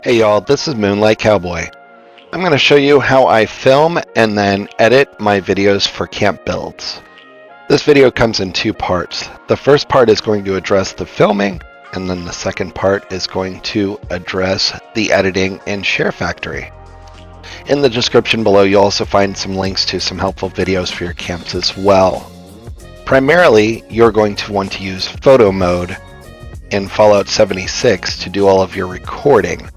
Hey y'all, this is Moonlight Cowboy. I'm going to show you how I film and then edit my videos for camp builds. This video comes in two parts. The first part is going to address the filming, and then the second part is going to address the editing in ShareFactory. In the description below, you'll also find some links to some helpful videos for your camps as well. Primarily, you're going to want to use photo mode in Fallout 76 to do all of your recording.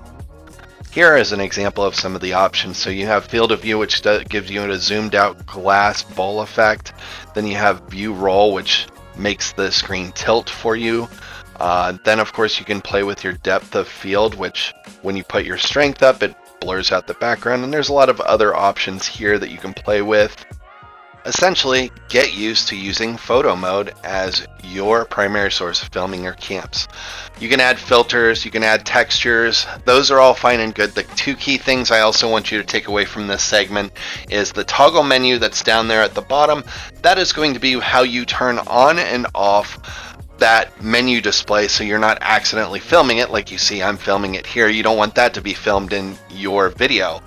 Here is an example of some of the options. So you have field of view, which gives you a zoomed out glass bowl effect. Then you have view roll, which makes the screen tilt for you. Then of course you can play with your depth of field, which when you put your strength up, it blurs out the background. And there's a lot of other options here that you can play with. Essentially, get used to using photo mode as your primary source of filming your camps. You can add filters, you can add textures, those are all fine and good. The two key things I also want you to take away from this segment is the toggle menu that's down there at the bottom. That is going to be how you turn on and off that menu display so you're not accidentally filming it like you see I'm filming it here. You don't want that to be filmed in your video.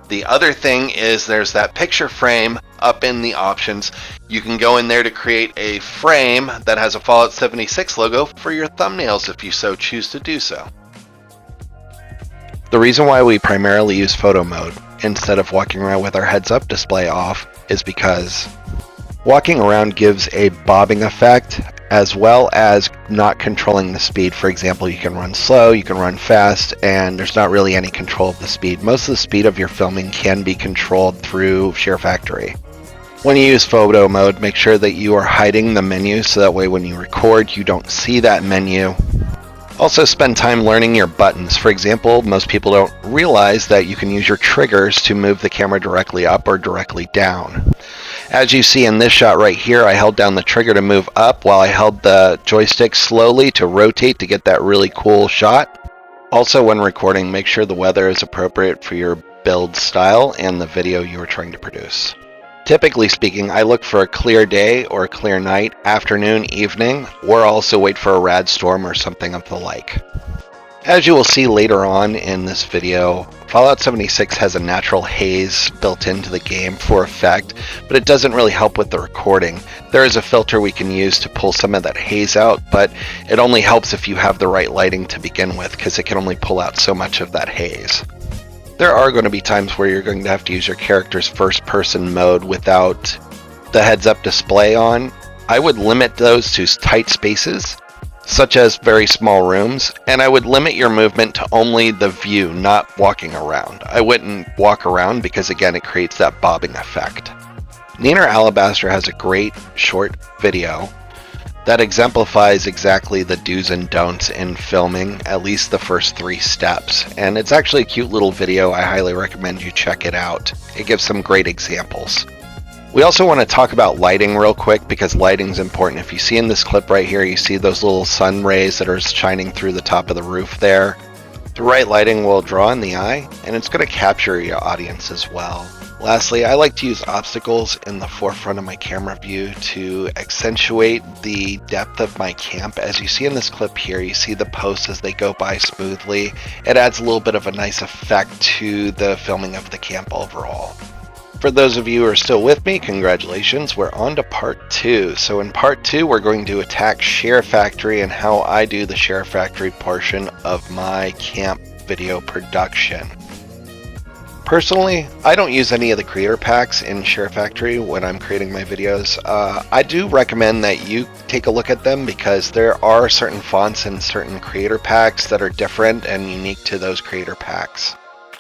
The other thing is there's that picture frame up in the options. You can go in there to create a frame that has a Fallout 76 logo for your thumbnails if you so choose to do so. The reason why we primarily use photo mode instead of walking around with our heads up display off is because walking around gives a bobbing effect as well as not controlling the speed. For example, you can run slow, you can run fast, and there's not really any control of the speed. Most of the speed of your filming can be controlled through ShareFactory. When you use photo mode, make sure that you are hiding the menu so that way when you record, you don't see that menu. Also spend time learning your buttons. For example, most people don't realize that you can use your triggers to move the camera directly up or directly down. As you see in this shot right here, I held down the trigger to move up while I held the joystick slowly to rotate to get that really cool shot. Also, when recording, make sure the weather is appropriate for your build style and the video you are trying to produce. Typically speaking, I look for a clear day or a clear night, afternoon, evening, or also wait for a rad storm or something of the like. As you will see later on in this video, Fallout 76 has a natural haze built into the game for effect, but it doesn't really help with the recording. There is a filter we can use to pull some of that haze out, but it only helps if you have the right lighting to begin with, because it can only pull out so much of that haze. There are going to be times where you're going to have to use your character's first-person mode without the heads-up display on. I would limit those to tight spaces, such as very small rooms, and I would limit your movement to only the view, not walking around. I wouldn't walk around because, again, it creates that bobbing effect. Neener Alabaster has a great short video that exemplifies exactly the do's and don'ts in filming, at least the first 3 steps. And it's actually a cute little video. I highly recommend you check it out. It gives some great examples. We also want to talk about lighting real quick because lighting's important. If you see in this clip right here, you see those little sun rays that are shining through the top of the roof there. The right lighting will draw in the eye, and it's going to capture your audience as well. Lastly, I like to use obstacles in the forefront of my camera view to accentuate the depth of my camp. As you see in this clip here, you see the posts as they go by smoothly. It adds a little bit of a nice effect to the filming of the camp overall. For those of you who are still with me, congratulations, we're on to part 2. So in part 2, we're going to attack ShareFactory and how I do the ShareFactory portion of my camp video production. Personally, I don't use any of the creator packs in ShareFactory when I'm creating my videos. I do recommend that you take a look at them because there are certain fonts and certain creator packs that are different and unique to those creator packs.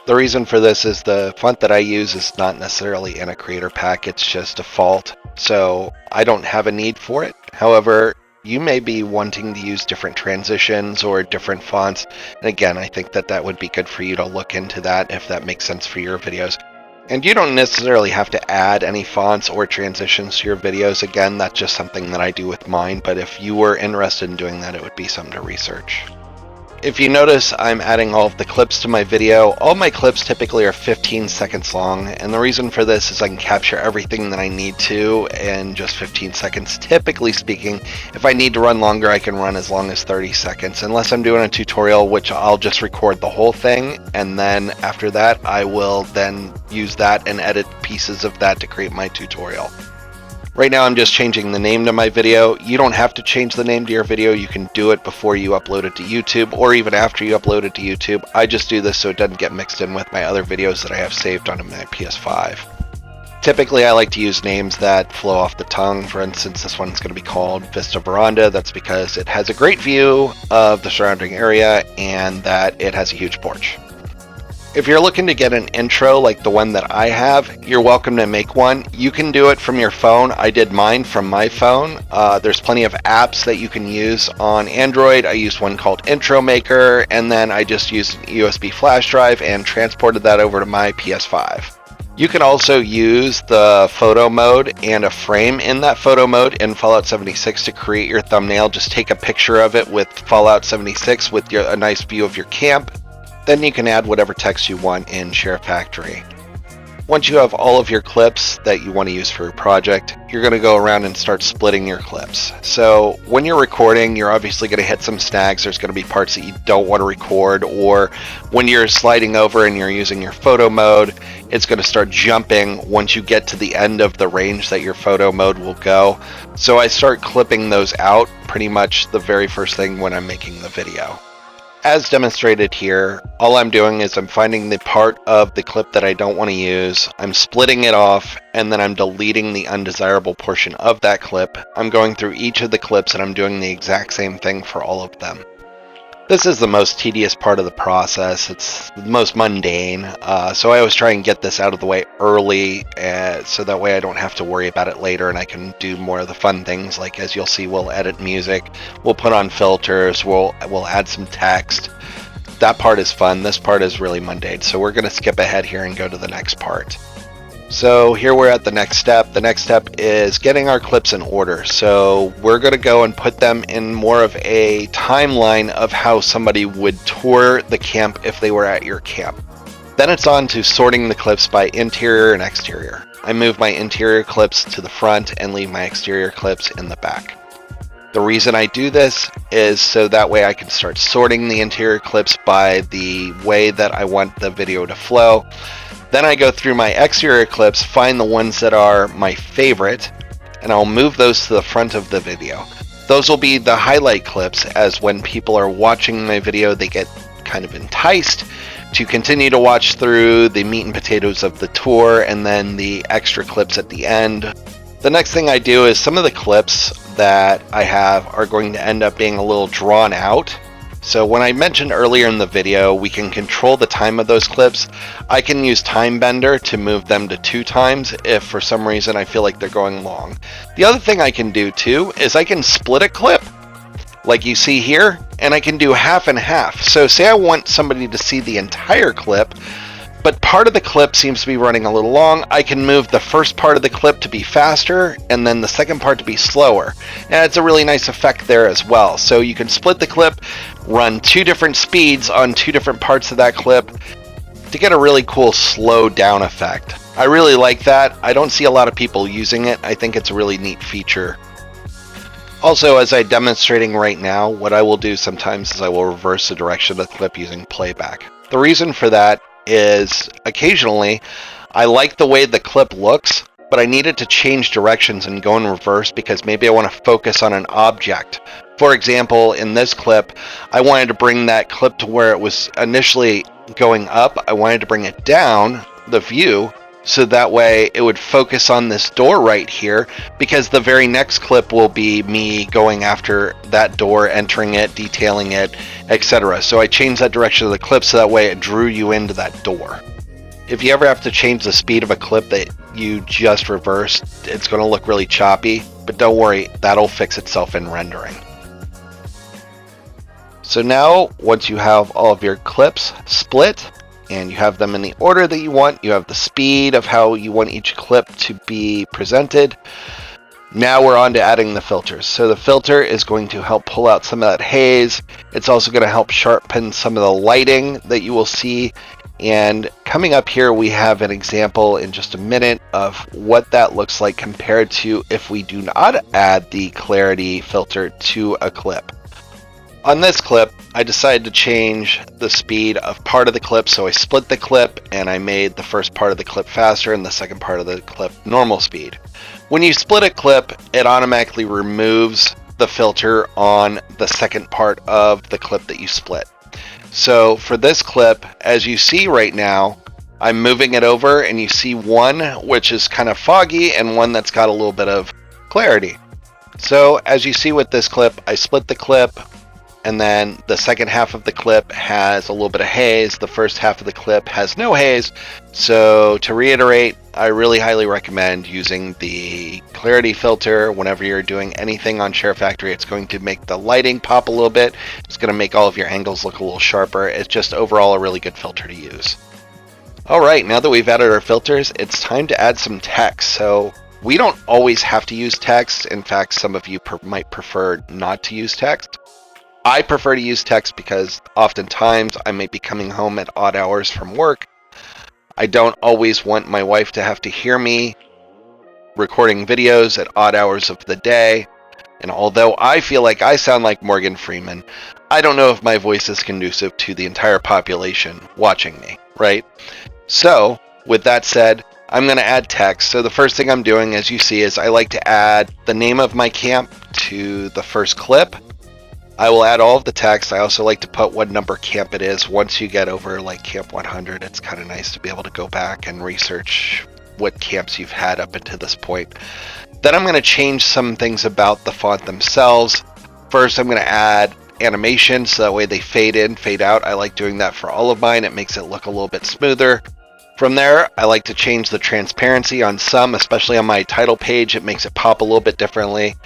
The reason for this is the font that I use is not necessarily in a creator pack, it's just default, so I don't have a need for it. However, you may be wanting to use different transitions or different fonts, and again, I think that would be good for you to look into that if that makes sense for your videos. And you don't necessarily have to add any fonts or transitions to your videos. Again, that's just something that I do with mine, but if you were interested in doing that, it would be something to research. If you notice, I'm adding all of the clips to my video. All my clips typically are 15 seconds long, and the reason for this is I can capture everything that I need to in just 15 seconds. Typically speaking, if I need to run longer, I can run as long as 30 seconds, unless I'm doing a tutorial, which I'll just record the whole thing, and then after that, I will then use that and edit pieces of that to create my tutorial. Right now I'm just changing the name to my video. You don't have to change the name to your video. You can do it before you upload it to YouTube or even after you upload it to YouTube. I just do this so it doesn't get mixed in with my other videos that I have saved onto my PS5. Typically I like to use names that flow off the tongue. For instance, this one's going to be called Vista Veranda. That's because it has a great view of the surrounding area and that it has a huge porch. If you're looking to get an intro like the one that I have, you're welcome to make one. You can do it from your phone. I did mine from my phone. There's plenty of apps that you can use on Android. I used one called Intro Maker, and then I just used a USB flash drive and transported that over to my PS5. You can also use the photo mode and a frame in that photo mode in Fallout 76 to create your thumbnail. Just take a picture of it with Fallout 76 with a nice view of your camp. Then you can add whatever text you want in ShareFactory. Once you have all of your clips that you want to use for your project, you're going to go around and start splitting your clips. So when you're recording, you're obviously going to hit some snags. There's going to be parts that you don't want to record, or when you're sliding over and you're using your photo mode, it's going to start jumping once you get to the end of the range that your photo mode will go. So I start clipping those out pretty much the very first thing when I'm making the video. As demonstrated here, all I'm doing is I'm finding the part of the clip that I don't want to use, I'm splitting it off, and then I'm deleting the undesirable portion of that clip. I'm going through each of the clips and I'm doing the exact same thing for all of them. This is the most tedious part of the process. It's the most mundane, so I always try and get this out of the way early, so that way I don't have to worry about it later and I can do more of the fun things. Like, as you'll see, we'll edit music, we'll put on filters, we'll add some text. That part is fun. This part is really mundane, so we're going to skip ahead here and go to the next part. So here we're at the next step. The next step is getting our clips in order. So we're going to go and put them in more of a timeline of how somebody would tour the camp if they were at your camp. Then it's on to sorting the clips by interior and exterior. I move my interior clips to the front and leave my exterior clips in the back. The reason I do this is so that way I can start sorting the interior clips by the way that I want the video to flow. Then I go through my exterior clips, find the ones that are my favorite, and I'll move those to the front of the video. Those will be the highlight clips, as when people are watching my video, they get kind of enticed to continue to watch through the meat and potatoes of the tour and then the extra clips at the end. The next thing I do is some of the clips that I have are going to end up being a little drawn out. So when I mentioned earlier in the video, we can control the time of those clips. I can use Time Bender to move them to 2 times if for some reason I feel like they're going long. The other thing I can do too is I can split a clip like you see here, and I can do half and half. So say I want somebody to see the entire clip, but part of the clip seems to be running a little long. I can move the first part of the clip to be faster and then the second part to be slower. And it's a really nice effect there as well. So you can split the clip, run 2 different speeds on 2 different parts of that clip to get a really cool slow down effect. I really like that. I don't see a lot of people using it. I think it's a really neat feature. Also, as I'm demonstrating right now, what I will do sometimes is I will reverse the direction of the clip using playback. The reason for that is occasionally I like the way the clip looks, but I need it to change directions and go in reverse because maybe I want to focus on an object. For example, in this clip, I wanted to bring that clip to where it was initially going up. I wanted to bring it down, the view, so that way it would focus on this door right here, because the very next clip will be me going after that door, entering it, detailing it, etc. So I changed that direction of the clip so that way it drew you into that door. If you ever have to change the speed of a clip that you just reversed, it's going to look really choppy, but don't worry, that'll fix itself in rendering. So now, once you have all of your clips split, and you have them in the order that you want, you have the speed of how you want each clip to be presented. Now we're on to adding the filters. So the filter is going to help pull out some of that haze. It's also going to help sharpen some of the lighting that you will see. And coming up here, we have an example in just a minute of what that looks like compared to if we do not add the clarity filter to a clip. On this clip, I decided to change the speed of part of the clip, so I split the clip and I made the first part of the clip faster and the second part of the clip normal speed. When you split a clip, it automatically removes the filter on the second part of the clip that you split. So for this clip, as you see right now, I'm moving it over and you see one which is kind of foggy and one that's got a little bit of clarity. So as you see with this clip, I split the clip, and then the second half of the clip has a little bit of haze. The first half of the clip has no haze. So to reiterate, I really highly recommend using the clarity filter whenever you're doing anything on ShareFactory. It's going to make the lighting pop a little bit. It's going to make all of your angles look a little sharper. It's just overall a really good filter to use. All right, now that we've added our filters, it's time to add some text. So we don't always have to use text. In fact, some of you might prefer not to use text. I prefer to use text because oftentimes I may be coming home at odd hours from work. I don't always want my wife to have to hear me recording videos at odd hours of the day. And although I feel like I sound like Morgan Freeman, I don't know if my voice is conducive to the entire population watching me, right? So with that said, I'm going to add text. So the first thing I'm doing, as you see, is I like to add the name of my camp to the first clip. I will add all of the text. I also like to put what number camp it is. Once you get over like camp 100, it's kind of nice to be able to go back and research what camps you've had up until this point. Then I'm going to change some things about the font themselves. First, I'm going to add animation so that way they fade in, fade out. I like doing that for all of mine. It makes it look a little bit smoother. From there, I like to change the transparency on some, especially on my title page. It makes it pop a little bit differently.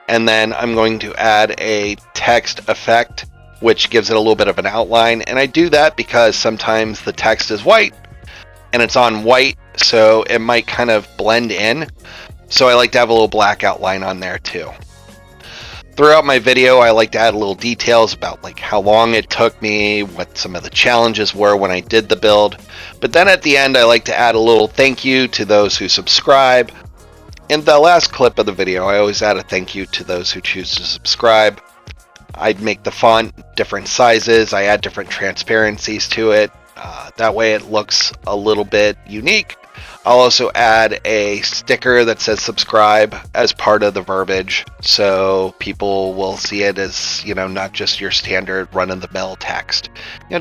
And then I'm going to add a text effect, which gives it a little bit of an outline. And I do that because sometimes the text is white and it's on white, so it might kind of blend in. So I like to have a little black outline on there too. Throughout my video, I like to add little details about like how long it took me, what some of the challenges were when I did the build. But then at the end, I like to add a little thank you to those who subscribe. In the last clip of the video, I always add a thank you to those who choose to subscribe. I make the font different sizes. I add different transparencies to it. That way it looks a little bit unique. I'll also add a sticker that says subscribe as part of the verbiage, so people will see it as, not just your standard run-of-the-mill text.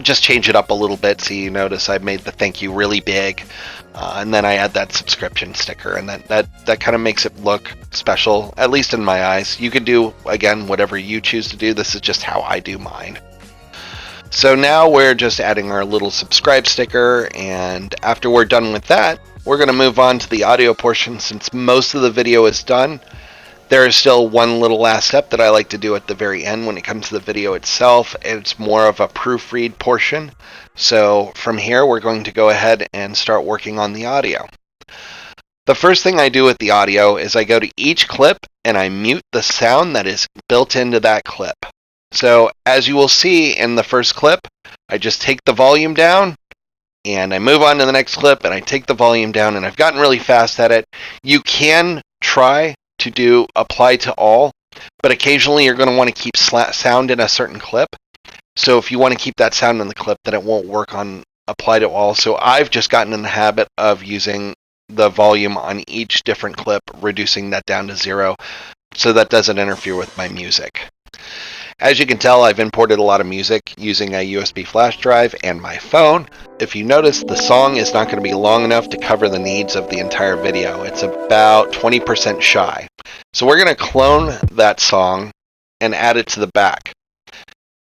Just change it up a little bit. So you notice I made the thank you really big, and then I add that subscription sticker, and that kind of makes it look special, at least in my eyes. You can do, again, whatever you choose to do. This is just how I do mine. So now we're just adding our little subscribe sticker, and after we're done with that, we're going to move on to the audio portion. Since most of the video is done, there is still one little last step that I like to do at the very end when it comes to the video itself. It's more of a proofread portion. So from here, we're going to go ahead and start working on the audio. The first thing I do with the audio is I go to each clip and I mute the sound that is built into that clip. So as you will see in the first clip, I just take the volume down and I move on to the next clip and I take the volume down, and I've gotten really fast at it. You can try to do apply to all, but occasionally you're going to want to keep sound in a certain clip. So if you want to keep that sound in the clip, then it won't work on apply to all. So I've just gotten in the habit of using the volume on each different clip, reducing that down to 0, so that doesn't interfere with my music. As you can tell, I've imported a lot of music using a USB flash drive and my phone. If you notice, the song is not going to be long enough to cover the needs of the entire video. It's about 20% shy. So we're going to clone that song and add it to the back.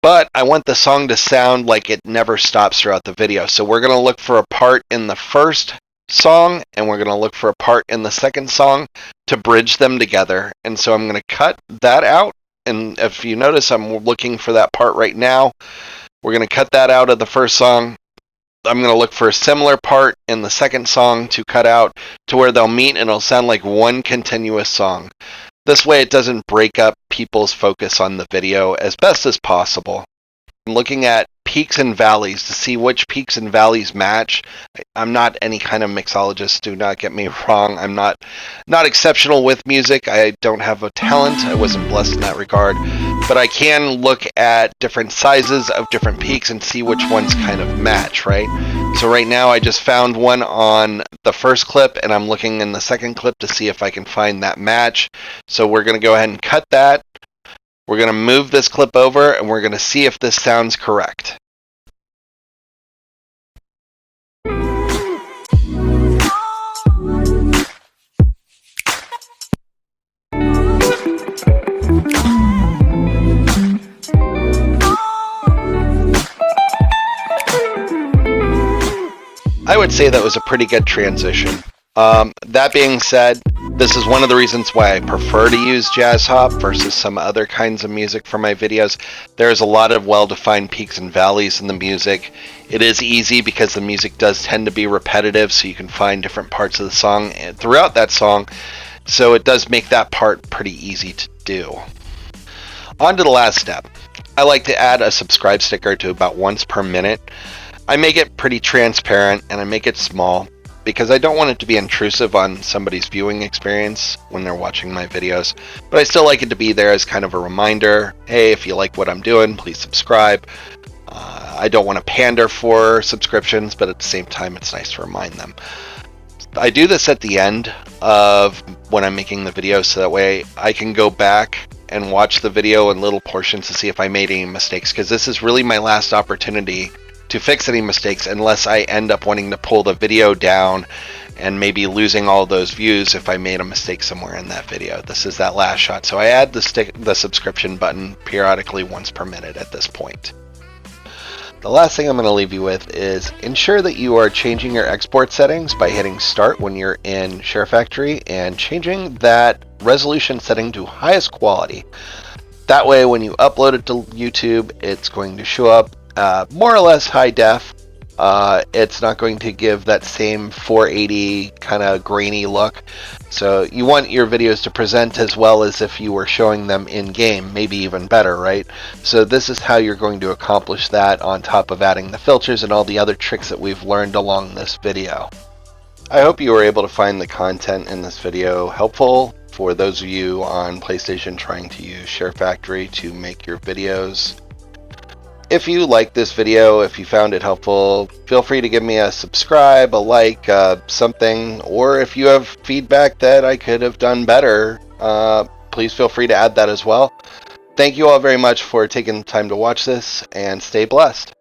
But I want the song to sound like it never stops throughout the video. So we're going to look for a part in the first song and we're going to look for a part in the second song to bridge them together. And so I'm going to cut that out. And if you notice, I'm looking for that part right now. We're going to cut that out of the first song, I'm going to look for a similar part in the second song to cut out to where they'll meet and it'll sound like one continuous song. This way it doesn't break up people's focus on the video as best as possible. I'm looking at peaks and valleys to see which peaks and valleys match. I'm not any kind of mixologist, do not get me wrong. I'm not exceptional with music. I don't have a talent. I wasn't blessed in that regard. But I can look at different sizes of different peaks and see which ones kind of match, right? So right now I just found one on the first clip and I'm looking in the second clip to see if I can find that match. So we're going to go ahead and cut that. We're going to move this clip over and we're going to see if this sounds correct. I would say that was a pretty good transition. That being said, this is one of the reasons why I prefer to use jazz hop versus some other kinds of music for my videos. There's a lot of well-defined peaks and valleys in the music. It is easy because the music does tend to be repetitive, so you can find different parts of the song throughout that song. So it does make that part pretty easy to do. On to the last step. I like to add a subscribe sticker to about once per minute. I make it pretty transparent and I make it small because I don't want it to be intrusive on somebody's viewing experience when they're watching my videos, but I still like it to be there as kind of a reminder. Hey, if you like what I'm doing, please subscribe. I don't want to pander for subscriptions, but at the same time, it's nice to remind them. I do this at the end of when I'm making the video, so that way I can go back and watch the video in little portions to see if I made any mistakes, because this is really my last opportunity to fix any mistakes unless I end up wanting to pull the video down and maybe losing all those views if I made a mistake somewhere in that video. This is that last shot. So I add the subscription button periodically once per minute at this point. The last thing I'm going to leave you with is ensure that you are changing your export settings by hitting start when you're in ShareFactory and changing that resolution setting to highest quality. That way when you upload it to YouTube, it's going to show up more or less high def. It's not going to give that same 480 kind of grainy look. So you want your videos to present as well as if you were showing them in game, maybe even better, right? So this is how you're going to accomplish that on top of adding the filters and all the other tricks that we've learned along this video. I hope you were able to find the content in this video helpful for those of you on PlayStation trying to use ShareFactory to make your videos. If you liked this video, if you found it helpful, feel free to give me a subscribe, a like, something, or if you have feedback that I could have done better, please feel free to add that as well. Thank you all very much for taking the time to watch this, and stay blessed.